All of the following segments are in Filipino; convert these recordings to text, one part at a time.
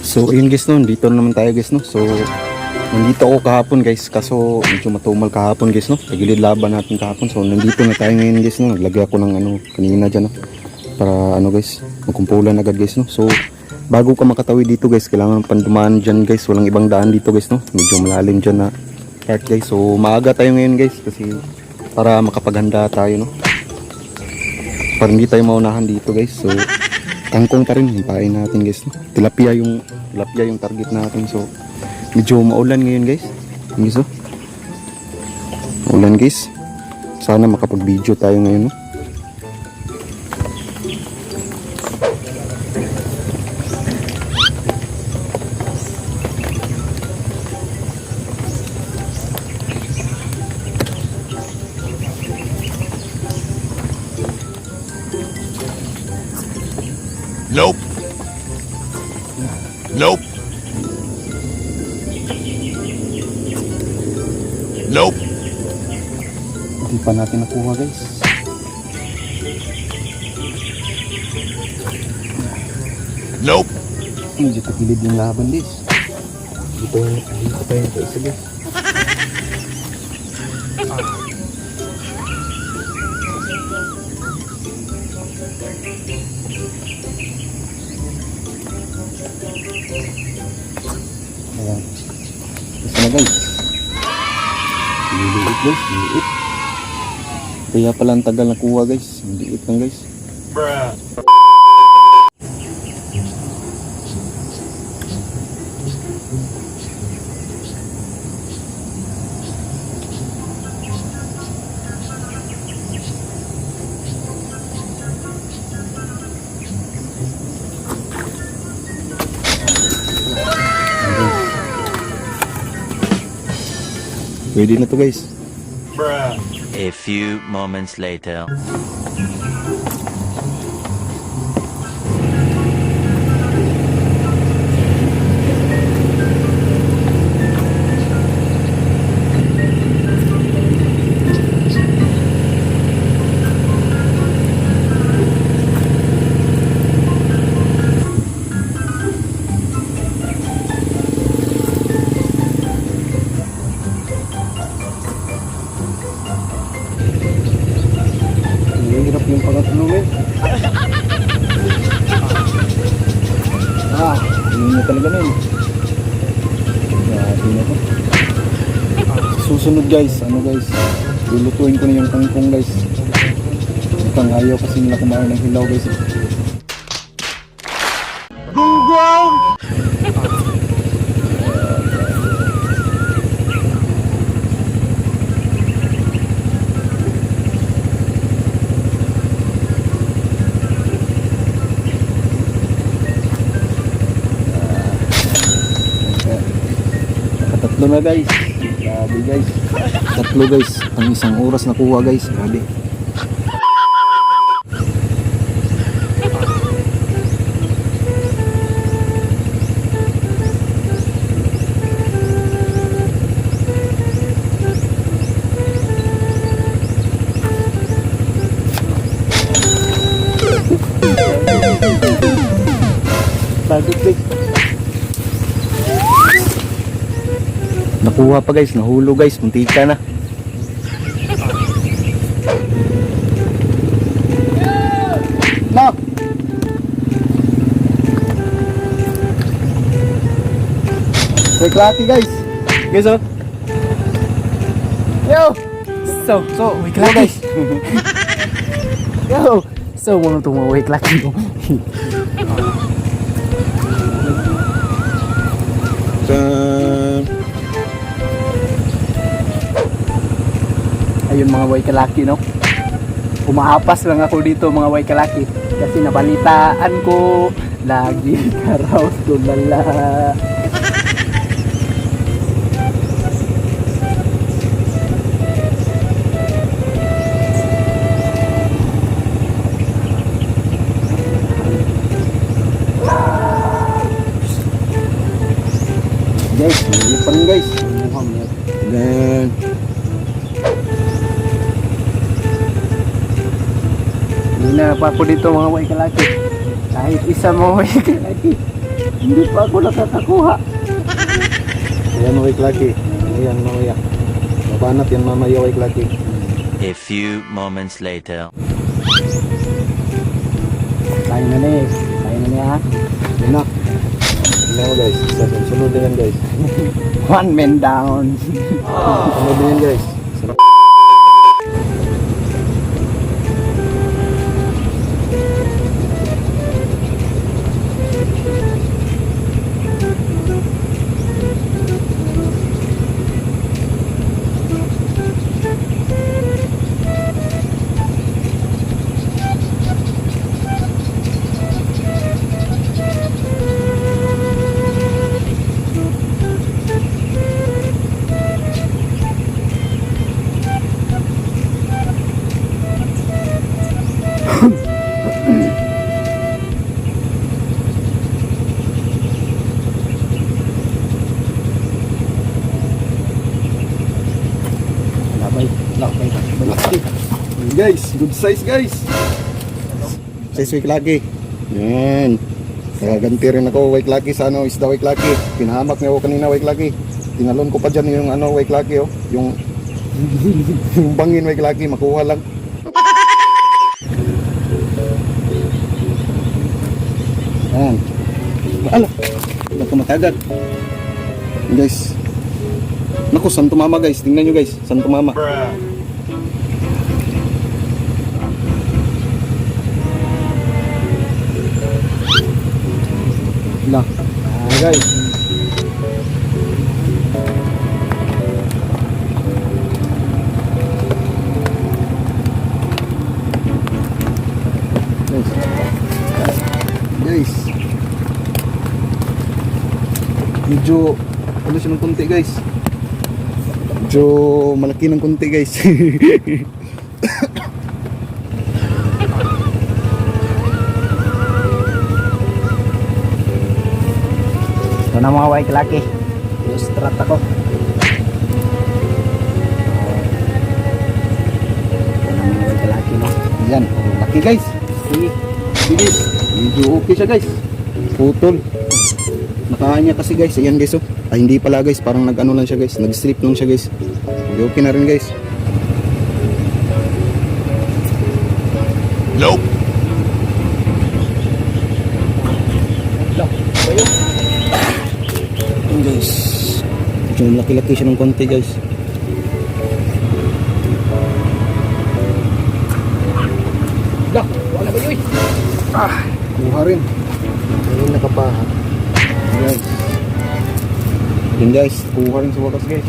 So ayun guys no, dito naman tayo guys no. So nandito ako kahapon guys, kaso medyo matumal kahapon guys no. Tagilid laban natin kahapon. So nandito na tayo ngayon guys no. Naglagay ako ng ano kanina dyan no. Para ano guys, magkumpulan agad guys no. So bago ka makatawid dito guys, kailangan pandumaan dyan guys. Walang ibang daan dito guys no. Medyo malalim dyan na part guys. So maaga tayo ngayon guys kasi para makapaghanda tayo no. Para hindi tayo maunahan dito guys. So tangkong pa rin, himpain natin guys no. Tilapia yung target natin. So medyo maulan ngayon guys. Guys, oh. Maulan guys. Sana makapag-video tayo ngayon no. Nope. Nope. Nope. Hindi pa natin nakuha guys. Nope. Medyo takilid yung laban guys. Hindi pa yung kaisa guys. Ayan. Isa na guys. Liit guys, liit. Kaya pala ang tagal nakuha guys. Liit lang guys. Bruh. Pwede na to guys. Bruh. A few moments later. Hirap yung pangatulungin. Hindi na talaga na yun. Grabe na to. Susunod guys, ano guys, lulutuin ko na yung kangkong guys. Mukhang ayaw kasi nila kumain ng hilaw guys. Gunggong! Tatlo na guys. Grabe guys. Tatlo guys. Ang isang oras nakuha guys. Grabe. Bagus guys. Nakuha pa guys, nahulog guys, muntika na. No. Wait, laki guys. Guys oh. Yo. So, wait guys. Yo. So, mga tumawik laki ko. Ayun mga way kalaki no. Umaapas lang ako dito mga way kalaki kasi nabalitaan ko lagi ka raw tulala. Guys, mali pa rin guys. Then Hindi na pa ako dito mga way kalaki. Kahit isa mga way kalaki. Hindi pa ako nakakakuha. ayan wake lucky. Ayan mamaya. Mabanat yan mamaya wake lucky. A few moments later. Tayo na na eh. Tayo na niya ha. Yan na. Tingnan mo guys. Sunod na yan guys. One man down. Sunod na yan guys. Sarap. Labay. Labay. Labay. Guys, good size guys. Size wake lucky. Yan. Ganti rin ako wake lucky sa ano, isda wake lucky. Pinahamak niya ako kanina wake lucky. Tinalon ko pa dyan yung ano wake lucky oh. Yung yung bangin wake lucky, makuha lang. Yan. Ala. Baka matagad. Guys. Naku, saan tumama guys? Tingnan nyo guys, saan tumama? Bruh. Lah. Guys. Guys. Medyo ano siya ng konti guys. Medyo malaki ng konti guys. Ito na mga way kalaki. Ilustrat ako. Ito na mga way kalaki no. Yan, laki guys. Sige. Sige, medyo okay siya guys. Putol. Nakain niya kasi guys. Ayan guys oh. Ay hindi pala guys, parang nag-ano lang siya guys. Nag-strip lang siya guys. Okay, okay na rin guys. Nope. Ayan guys. Medyo laki-laki siya ng konti guys. Lah, wala ba yun? Kuha rin. Ayun nakapaha. Guys. Yun guys, kuha rin sa wakas guys.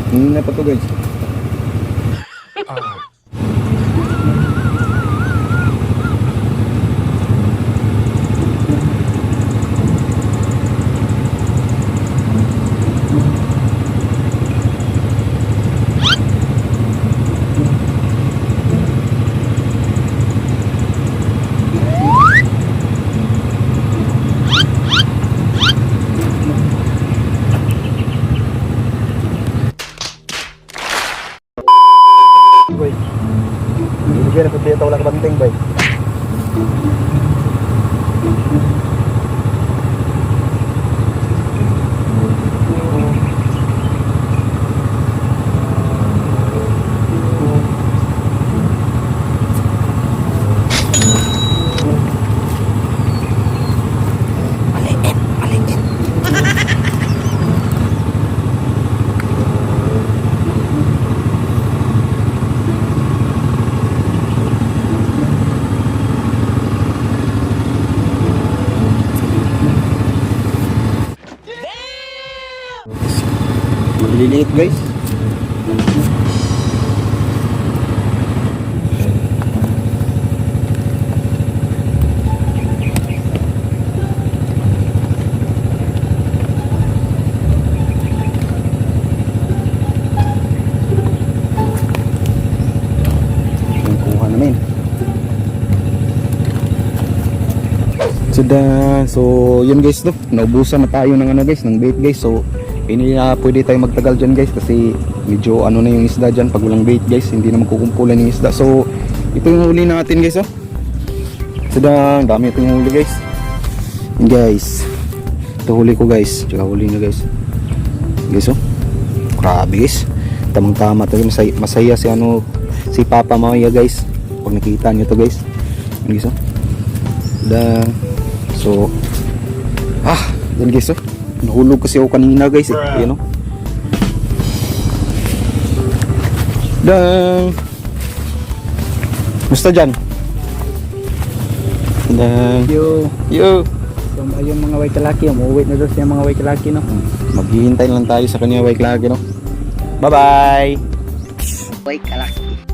Hindi na pa to guys. Boy. Hindi na pwede ito wala kabanting boy. Maliliit guys. Yung kuha namin. So yun guys no, naubusan na tayo ng ano guys, ng bait guys. So hindi na pwede tayo magtagal dyan guys kasi medyo ano na yung isda dyan pag walang bait guys, hindi na magkukumpulan yung isda. So ito yung huli natin guys oh. Sadang dami ito yung huli guys. Yan guys, ito huli ko guys, tsaka huli nyo guys. Guys oh, grabe guys, tamang tama talaga. Masaya si ano, si Papa Maya guys pag nakita nyo to guys. Yan guys oh. Sadang, so yan guys oh, nahulog kasi ako kanina guys eh. Ayan oh. Dan musta dyan? Dan Yo. So ayun mga way kalaki, umuwi na daw siya mga way kalaki no. maghihintay lang tayo sa kanya, Way Klage no. Bye bye. Way kalaki.